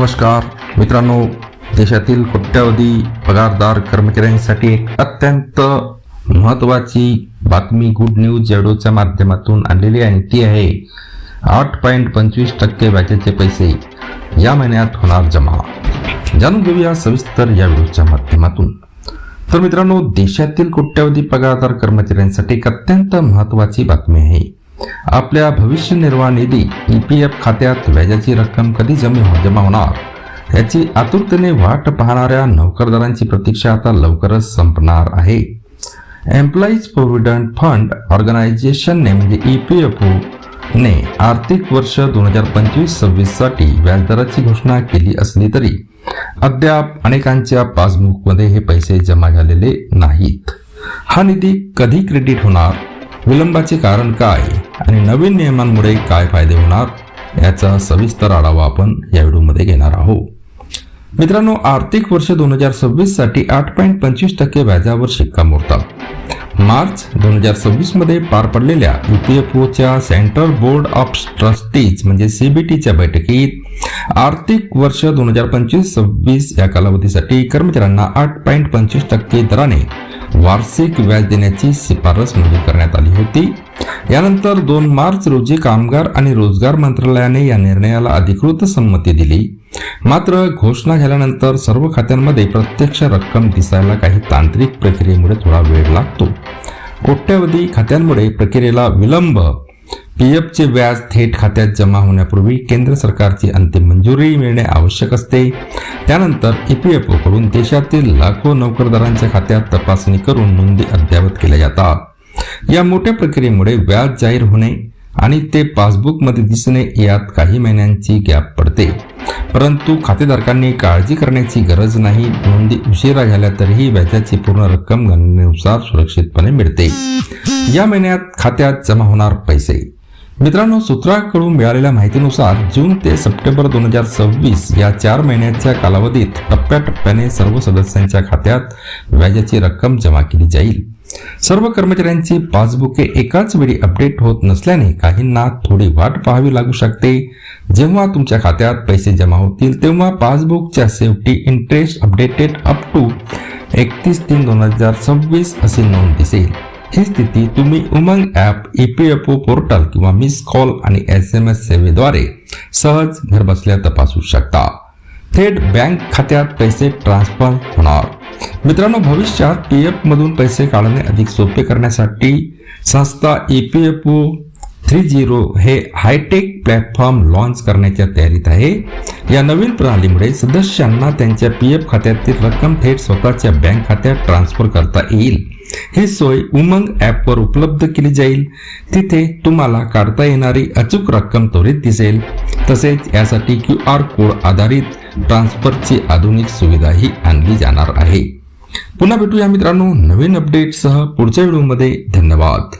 नमस्कार मित्रांनो, देशातील कोट्यावधी पगारदार कर्मचाऱ्यांसाठी एक अत्यंत महत्त्वाची बातमी गुड न्यूज या व्हिडिओच्या माध्यमातून आणलेली आहे. ती आहे 8.25% व्याजाचे पैसे या महिन्यात होणार जमा. जाणून घेऊया सविस्तर या व्हिडिओच्या माध्यमातून. तर मित्रांनो, देशातील कोट्यावधी पगारदार कर्मचाऱ्यांसाठी एक अत्यंत महत्त्वाची बातमी आहे. आपल्या भविष्य निर्वाह निधी EPF खात्यात व्याजाची रक्कम कधी जमा होणार याची आतुरतेने वाट पाहणाऱ्या नोकरदारांची प्रतीक्षा आता लवकरच संपणार आहे. एम्प्लॉईज प्रोव्हिडंट फंड ऑर्गनायझेशनने म्हणजे EPFO ने आर्थिक वर्ष 2025-26 साठी व्याजदराची घोषणा केली असली तरी अद्याप अनेकांच्या पासबुकमध्ये हे पैसे जमा झालेले नाहीत. हा निधी कधी क्रेडिट होणार, विलंबाचे कारण काय आणि नवीन नियमांमुळे काय फायदे होणार याचा सविस्तर आढावा आपण या व्हिडिओमध्ये घेणार आहोत. मित्रांनो, आर्थिक वर्ष 2026 साठी 8.25% व्याजावर शिक्कामोर्तब. मार्च 2026 मध्ये पार पडलेल्या EPFOच्या सेंट्रल बोर्ड ऑफ ट्रस्टीज म्हणजे CBTच्या बैठकीत आर्थिक वर्ष 2025-26 या कालावधीसाठी कर्मचाऱ्यांना 8.25% दराने वार्षिक व्याज देण्याची शिफारस मंजूर करण्यात आली होती. यानंतर 2 मार्च रोजी कामगार आणि रोजगार मंत्रालयाने या निर्णयाला अधिकृत संमती दिली. मात्र घोषणा झाल्यानंतर सर्व खात्यांमध्ये प्रत्यक्ष रक्कम दिसायला काही तांत्रिक प्रक्रियेमुळे थोडा वेळ लागतो. कोट्यावधी खात्यांमुळे प्रक्रियेला विलंब. PFचे व्याज थेट खात्यात जमा होण्यापूर्वी केंद्र सरकारची अंतिम मंजुरी मिळणे आवश्यक असते. त्यानंतर EPFO कडून देशातील लाखो नोकरदारांच्या खात्यात तपासणी करून नोंदी अद्ययावत केल्या जातात. या मोठ्या प्रक्रियेमुळे व्याज जाहीर होणे आणि ते पासबुकमध्ये दिसणे यात काही महिन्यांची गॅप पडते. परंतु खातेधारकांनी काळजी करण्याची गरज नाही. नोंदी उशिरा झाल्या तरीही व्याजाची पूर्ण रक्कम गणनेनुसार सुरक्षितपणे मिळते. या महिन्यात खात्यात जमा होणार पैसे. मित्रांनो, सूत्रांकडून मिळालेल्या माहितीनुसार जून ते सप्टेंबर 2026 या 4 महिन्याच्या कालावधीत टप्प्याटप्प्याने सर्व सदस्यांच्या खात्यात व्याजाची रक्कम जमा केली जाईल. सर्व कर्मचाऱ्यांची पासबुके एकाच वेळी अपडेट होत नसल्याने काहींना थोडी वाट पाहावी लागू शकते. जेव्हा तुमच्या खात्यात पैसे जमा होतील तेव्हा पासबुकच्या शेवटी इंटरेस्ट अपडेटेड अप टू 31/3/2026 अशी नोंद दिसेल. ही स्थिती तुम्ही उमंग ॲप, EPFO पोर्टल किंवा मिस कॉल आणि SMS सेवेद्वारे सहज घरबसल्या तपासू शकता. थेट बँक खात्यात पैसे ट्रान्सफर होणार. मित्रांनो, भविष्यात PF मधून पैसे काढणे अधिक सोपे करण्यासाठी संस्था EPFO 3.0 हे हायटेक प्लॅटफॉर्म लॉन्च करण्याच्या तयारीत आहे. या नवीन प्रणालीमुळे सदस्यांना त्यांच्या PF खात्यातील रक्कम थेट स्वतःच्या बँक खात्यात ट्रान्सफर करता येईल. ही सोय उमंग ॲपवर उपलब्ध केली जाईल. तिथे तुम्हाला काढता येणारी अचूक रक्कम त्वरित दिसेल. तसेच यासाठी QR कोड आधारित ट्रान्सफरची आधुनिक सुविधाही आणली जाणार आहे. पुन्हा भेटूया मित्रांनो नवीन अपडेटसह पुढच्या व्हिडिओमध्ये. धन्यवाद.